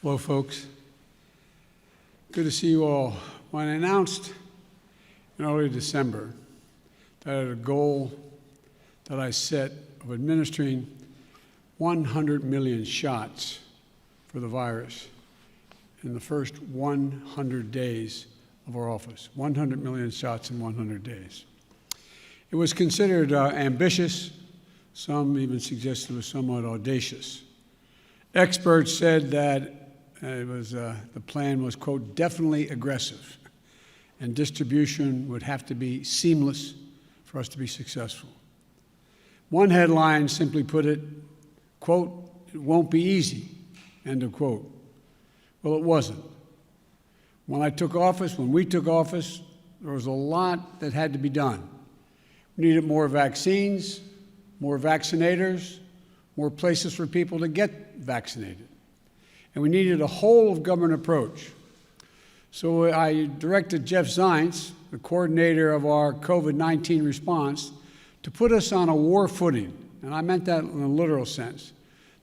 Hello, folks. Good to see you all. When I announced in early December that I had a goal that I set of administering 100 million shots for the virus in the first 100 days of our office, 100 million shots in 100 days. It was considered ambitious. Some even suggested it was somewhat audacious. Experts said that the plan was, quote, definitely aggressive, and distribution would have to be seamless for us to be successful. One headline simply put it, quote, it won't be easy, end of quote. Well, it wasn't. When we took office, there was a lot that had to be done. We needed more vaccines, more vaccinators, more places for people to get vaccinated. And we needed a whole-of-government approach. So I directed Jeff Zients, the coordinator of our COVID-19 response, to put us on a war footing, and I meant that in a literal sense,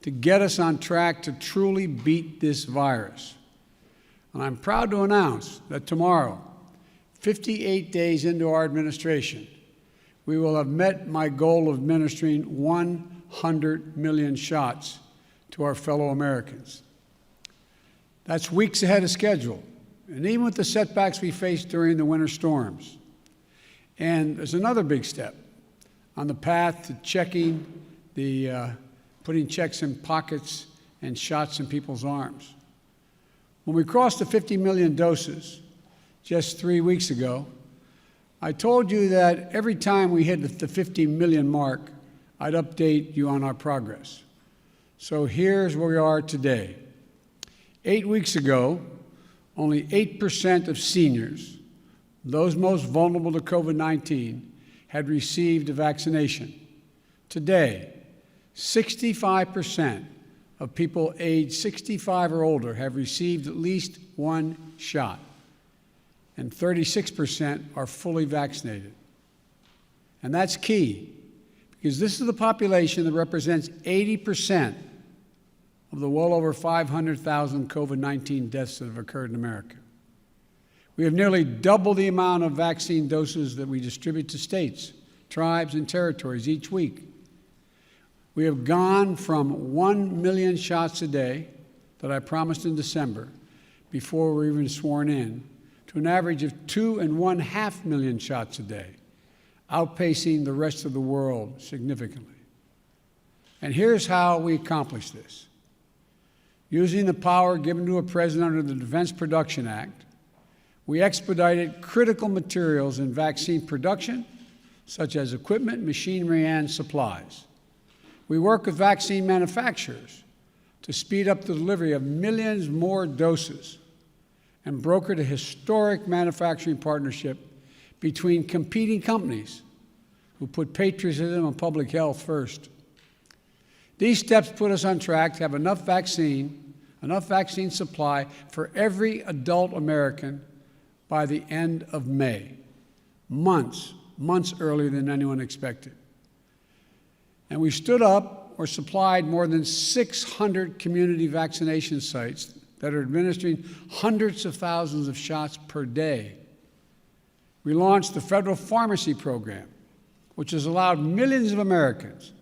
to get us on track to truly beat this virus. And I'm proud to announce that tomorrow, 58 days into our administration, we will have met my goal of administering 100 million shots to our fellow Americans. That's weeks ahead of schedule, and even with the setbacks we faced during the winter storms. And there's another big step on the path to putting checks in pockets and shots in people's arms. When we crossed the 50 million doses just 3 weeks ago, I told you that every time we hit the 50 million mark, I'd update you on our progress. So here's where we are today. 8 weeks ago, only 8% of seniors, those most vulnerable to COVID-19, had received a vaccination. Today, 65% of people aged 65 or older have received at least one shot, and 36% are fully vaccinated. And that's key, because this is the population that represents 80% of the well over 500,000 COVID-19 deaths that have occurred in America. We have nearly doubled the amount of vaccine doses that we distribute to states, tribes, and territories each week. We have gone from 1 million shots a day that I promised in December before we were even sworn in to an average of 2.5 million shots a day, outpacing the rest of the world significantly. And here's how we accomplished this. Using the power given to a president under the Defense Production Act, we expedited critical materials in vaccine production, such as equipment, machinery, and supplies. We work with vaccine manufacturers to speed up the delivery of millions more doses and brokered a historic manufacturing partnership between competing companies who put patriotism and public health first. These steps put us on track to have enough vaccine supply for every adult American by the end of May, months earlier than anyone expected. And we stood up or supplied more than 600 community vaccination sites that are administering hundreds of thousands of shots per day. We launched the federal pharmacy program, which has allowed millions of Americans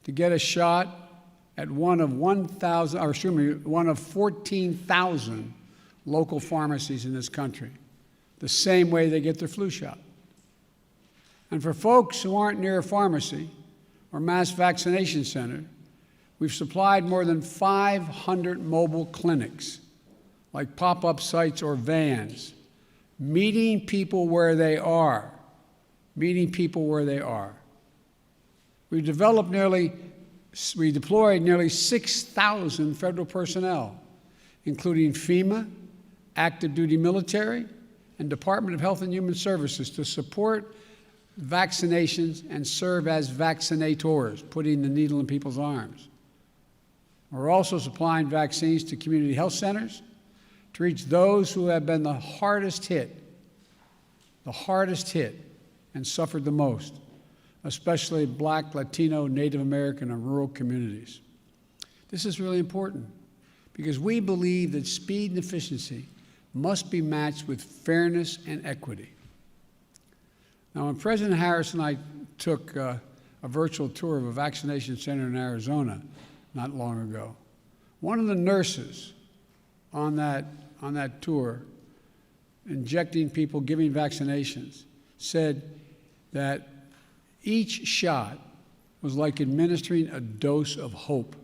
to get a shot at one of 14,000 local pharmacies in this country, the same way they get their flu shot. And for folks who aren't near a pharmacy or mass vaccination center, we've supplied more than 500 mobile clinics, like pop-up sites or vans, meeting people where they are. We deployed nearly 6,000 federal personnel, including FEMA, active duty military, and Department of Health and Human Services to support vaccinations and serve as vaccinators, putting the needle in people's arms. We're also supplying vaccines to community health centers to reach those who have been the hardest hit and suffered the most, especially Black, Latino, Native American, and rural communities. This is really important because we believe that speed and efficiency must be matched with fairness and equity. Now, when President Harris and I took a virtual tour of a vaccination center in Arizona not long ago, one of the nurses on that tour, injecting people, giving vaccinations, said that each shot was like administering a dose of hope.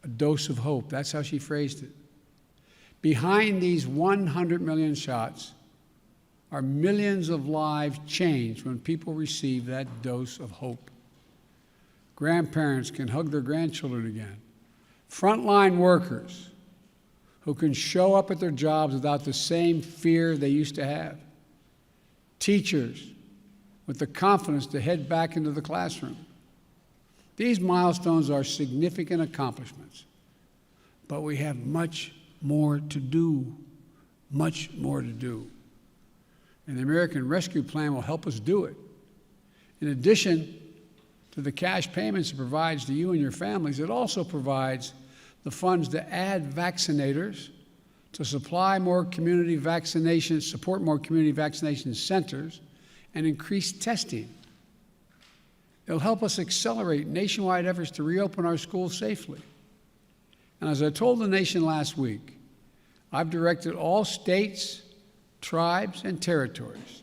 A dose of hope. That's how she phrased it. Behind these 100 million shots are millions of lives changed when people receive that dose of hope. Grandparents can hug their grandchildren again. Frontline workers who can show up at their jobs without the same fear they used to have. Teachers with the confidence to head back into the classroom. These milestones are significant accomplishments, but we have much more to do, much more to do. And the American Rescue Plan will help us do it. In addition to the cash payments it provides to you and your families, it also provides the funds to add vaccinators, to supply more community vaccinations, support more community vaccination centers, and increase testing. It'll help us accelerate nationwide efforts to reopen our schools safely. And as I told the nation last week, I've directed all states, tribes, and territories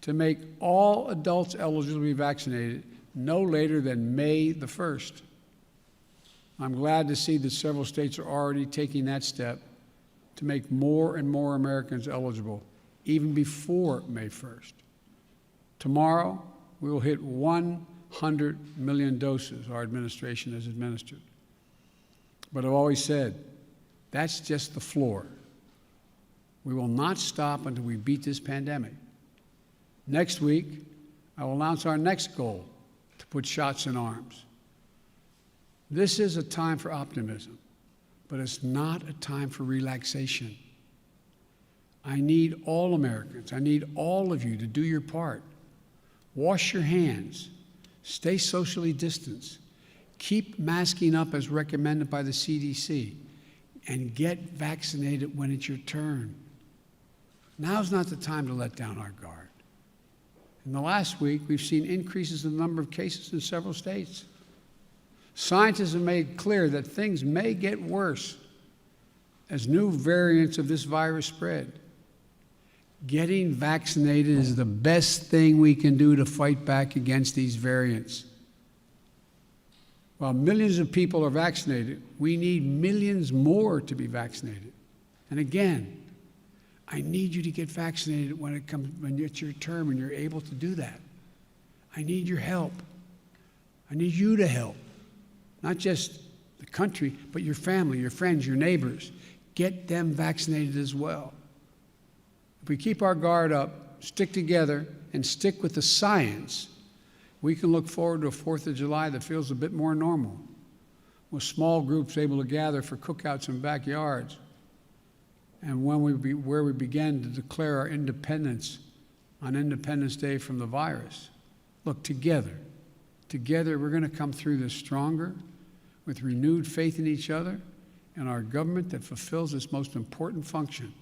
to make all adults eligible to be vaccinated no later than May the 1st. I'm glad to see that several states are already taking that step to make more and more Americans eligible, even before May 1st. Tomorrow, we will hit 100 million doses our administration has administered. But I've always said, that's just the floor. We will not stop until we beat this pandemic. Next week, I will announce our next goal to put shots in arms. This is a time for optimism, but it's not a time for relaxation. I need all Americans, I need all of you to do your part. Wash your hands, stay socially distanced, keep masking up as recommended by the CDC, and get vaccinated when it's your turn. Now's not the time to let down our guard. In the last week, we've seen increases in the number of cases in several states. Scientists have made clear that things may get worse as new variants of this virus spread. Getting vaccinated is the best thing we can do to fight back against these variants. While millions of people are vaccinated, we need millions more to be vaccinated. And again, I need you to get vaccinated when it's your term and you're able to do that. I need your help. I need you to help. Not just the country, but your family, your friends, your neighbors. Get them vaccinated as well. If we keep our guard up, stick together, and stick with the science, we can look forward to a 4th of July that feels a bit more normal, with small groups able to gather for cookouts in backyards, and where we began to declare our independence on Independence Day from the virus. Look, together we're going to come through this stronger, with renewed faith in each other and our government that fulfills its most important function,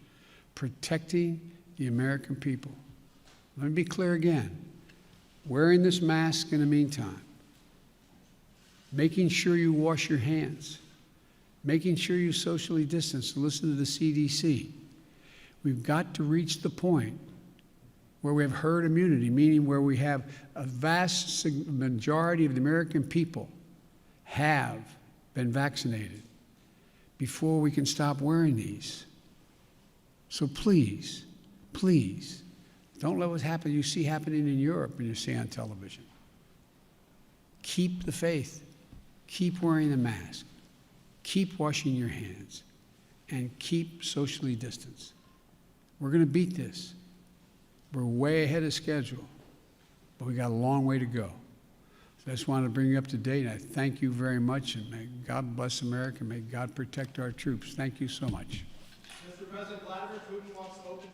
protecting the American people. Let me be clear again. Wearing this mask in the meantime, making sure you wash your hands, making sure you socially distance and listen to the CDC. We've got to reach the point where we have herd immunity, meaning where we have a vast majority of the American people have been vaccinated before we can stop wearing these. So please, please, don't let what you see happening in Europe and you see on television. Keep the faith. Keep wearing the mask. Keep washing your hands. And keep socially distanced. We're going to beat this. We're way ahead of schedule, but we got a long way to go. So I just wanted to bring you up to date. I thank you very much, and may God bless America. May God protect our troops. Thank you so much. Mr. President, Vladimir Putin wants to open